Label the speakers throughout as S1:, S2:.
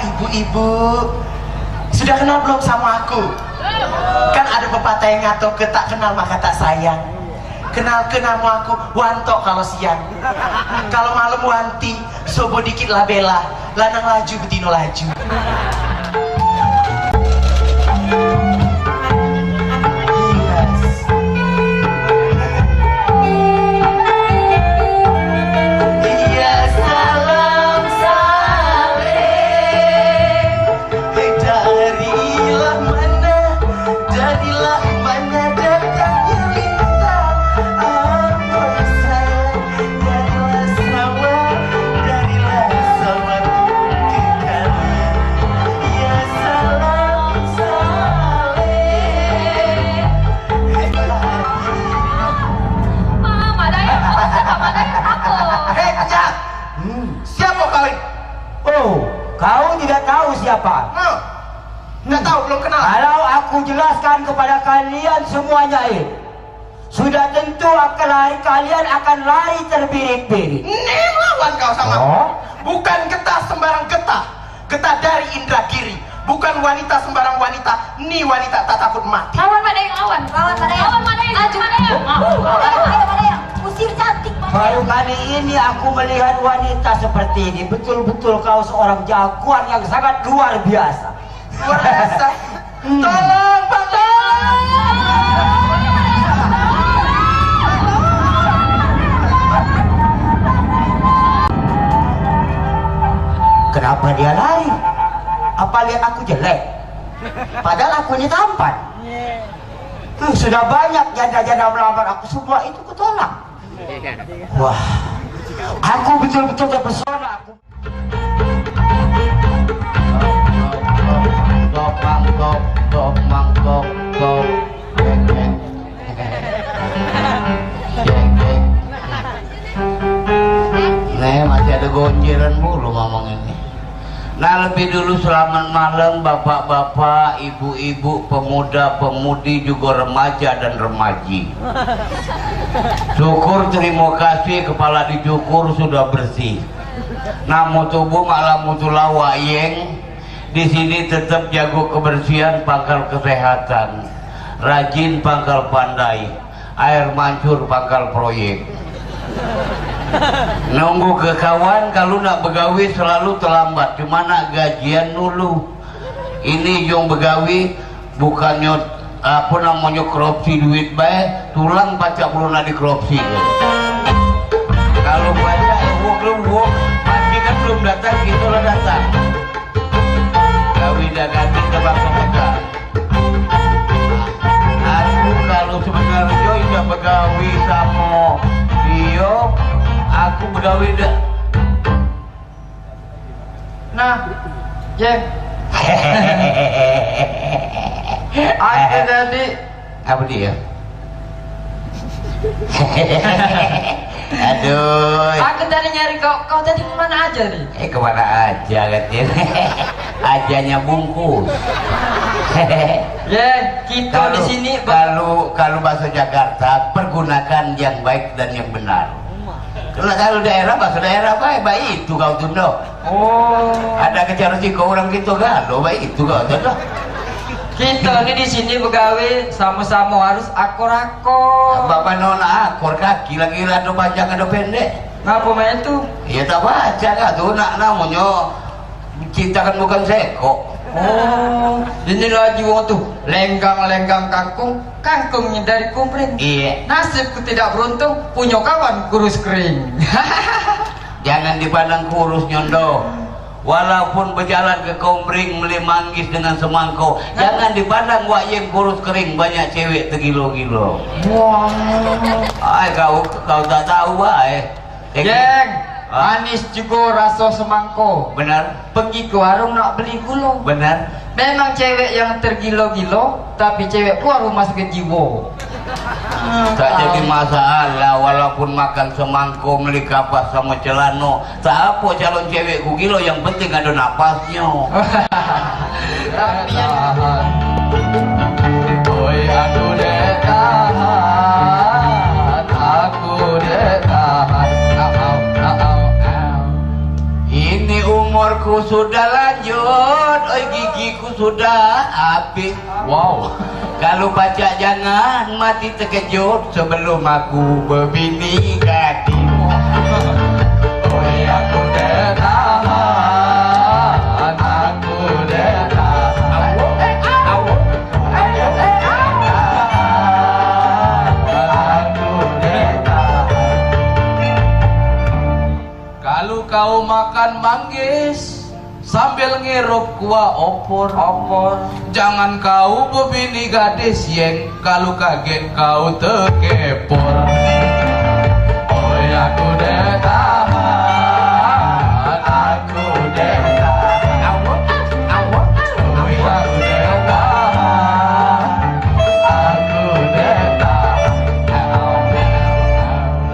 S1: ibu-ibu, sudah kenal belum sama aku? Kan ada pepatah yang ngato ke tak kenal maka tak sayang. Kenal aku wanto kalau siang, kalau malam wanti sobo dikit lah bela, lanang laju betino laju.
S2: Kau tidak tahu siapa?
S1: Nggak tahu, belum kenal.
S2: Kalau aku jelaskan kepada kalian semuanya sudah tentu kalian akan lari terbirik-birik.
S1: Ini lawan kau sama aku. Bukan getah sembarang getah. Getah dari Indragiri. Bukan wanita sembarang wanita. Ini wanita tak takut mati.
S3: Lawan mana yang lawan? Lawan mana yang? Maju mana yang? Ayo mana yang? Usir cantik.
S2: Baru kali ini aku melihat wanita seperti ini. Betul-betul kau seorang jagoan yang sangat luar biasa.
S1: Luar biasa. Tolong, Pak, tolong.
S2: Kenapa dia lari? Apa lihat aku jelek? Padahal aku ini tampan. Sudah banyak janda-janda melamar aku, semua itu kutolak. Wah, aku betul-betul terpesona.
S4: Nih masih ada gonjeran mulu ngomong ini. Nah, lebih dulu selamat malam bapak-bapak, ibu-ibu, pemuda-pemudi, juga remaja dan remaji. Syukur terima kasih kepala dicukur sudah bersih. Namu tubuh malah mutu lawayeng. Di sini tetap jago kebersihan, pangkal kesehatan. Rajin pangkal pandai, air mancur pangkal proyek. Nunggu ke kawan kalau nak begawi selalu terlambat, cuma nak gajian dulu. Ini yang begawi bukannya apa namanya korupsi duit baik, tulang baca belum ada korupsi. Kalau baca wok pasti kan belum datang, gitu lah datang. Gawi dah ganti tebak mereka. Aku kalau sebenarnya udah begawi sama dia. Aku begawi dah.
S5: Nah, Jeng. Aku tadi.
S4: Apa dia? Aduh.
S5: Aku tadi nyari kau. Kau tadi kemana aja nih?
S4: Kemana aja katanya. Ajanya bungkus.
S5: Ya, kita di sini.
S4: Kalau bahasa Jakarta pergunakan yang baik dan yang benar. Kalau daerah bahasa daerah baik itu kau tuh.
S5: Oh.
S4: Ada kejar sih kau orang gitu galau baik itu kau tuh.
S5: Kita ini di sini begawe sama-sama harus akor-akor.
S4: Bapak nona akor kaki lagi ada panjang ada pendek.
S5: Ngapa main tuh?
S4: Ya tak baca kan tuh nak namanya kita kan bukan seko.
S5: Oh, ini lagi wong tuh lenggang-lenggang kangkungnya dari kumpring.
S4: Iya.
S5: Nasibku tidak beruntung punya kawan kurus kering.
S4: Jangan dipandang kurus nyondo. Walaupun berjalan ke kumpring beli manggis dengan semangkau, jangan dipandang wak yang kurus kering, banyak cewek tegilo-gilo.
S5: Wah.
S4: Ay, kau tak tahu baik.
S5: Geng, manis juga rasa semangko.
S4: Benar?
S5: Pergi ke warung nak beli gula.
S4: Benar?
S5: Memang cewek yang tergilo-gilo, tapi cewek warung masuk ke jiwa.
S4: Tak jadi masalah walaupun makan semangko beli kapas sama celano. Tak apa calon cewek ku gilo, yang penting ada napasnya.
S5: Oi aku detahan, aku detahan.
S4: Ini umurku Aku sudah lanjut, oi gigiku sudah habis.
S5: Wow.
S4: Kalau baca jangan mati terkejut sebelum aku berbini gadis.
S5: Oi aku detahan, aku detahan. Kalau kau makan manggis sambil ngirup kuah opor, jangan kau bebini gadis yang kalau kaget kau terkepor. Oh aku detahan, aku detahan. Oh aku detahan, aku detahan.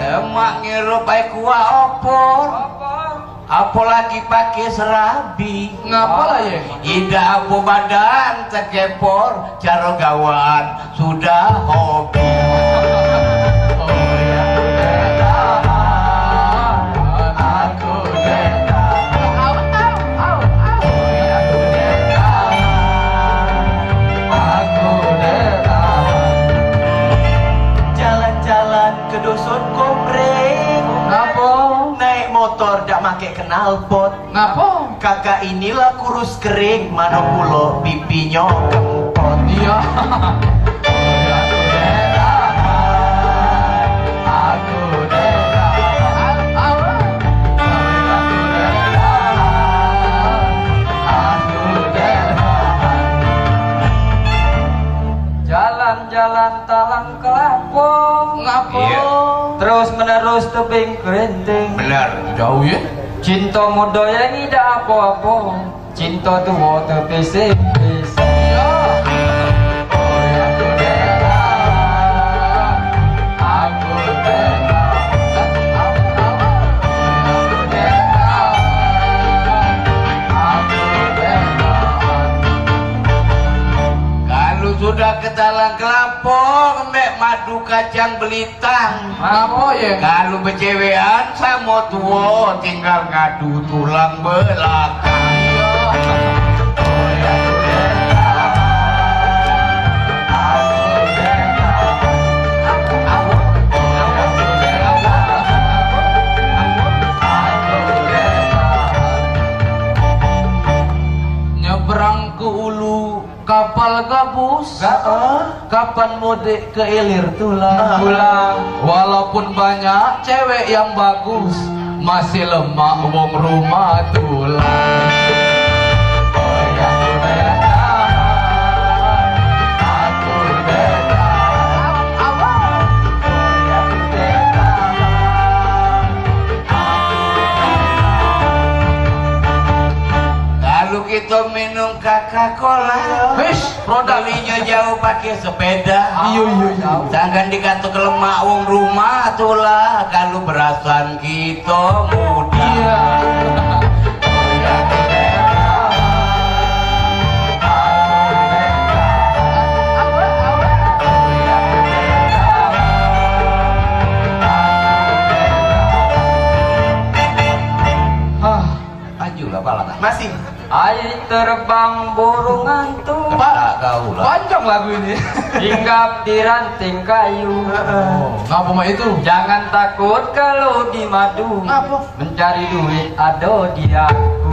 S4: Lemak ngirup ai kuah opor. Apalagi pakai serabi.
S5: Ngapa lah ya?
S4: Ida apa badan terkepor, cara gawat sudah hobi.
S5: Oh ya detahan, aku detahan. Oh ya detahan, aku detahan.
S1: Jalan-jalan ke dusun kompreng,
S5: Ngapa?
S1: naik motor dak make knalpot.
S5: Ngapa?
S1: Kakak inilah kurus kering, mana pulo pipinya kempot.
S5: Iya. Oh ya detahan, aku detahan. Aku detahan. Jalan-jalan talang kelapong. Ngapa?
S4: Iya.
S5: Terus menerus tebing kerinting.
S4: Benar.
S5: Jauh ya? Cinta muda yang tidak apa-apa. Cinta tua terpisih-pisih. Oh ya aku detahan, aku detahan. Aku detahan, aku detahan.
S4: Kalau sudah ke talang kelapong, mek madu kacang belitang.
S5: Ngapa ya?
S4: Kalau bercewean sama tua, tinggal ngadu tulang belakang.
S5: Oh ya aku detahan, aku detahan. Nyebrang ke ulu kapal gabus. Kapan mudik ke ilir tulang? Walaupun banyak cewek yang bagus, masih lemah wong rumah tulang. Oh ya aku detahan, aku detahan. Oh ya aku detahan,
S4: Kalau kita minum Coca-Cola, belinya jauh pakai sepeda.
S5: Iya.
S4: Jangan dikatuk lemak wong rumah tulah. Kalau berasan kita muda.
S5: Iya. Oh ya aku detahan, aku detahan. Oh ya aku detahan.
S4: Ajulah pala.
S1: Masih
S5: Air terbang burung ngantuk.
S4: Pak, kau lah.
S5: Panjang lagu ini. Hinggap di ranting kayu. Ngapa mah itu? Jangan takut kalau di madu.
S1: Ngapa?
S5: Mencari duit ada di aku.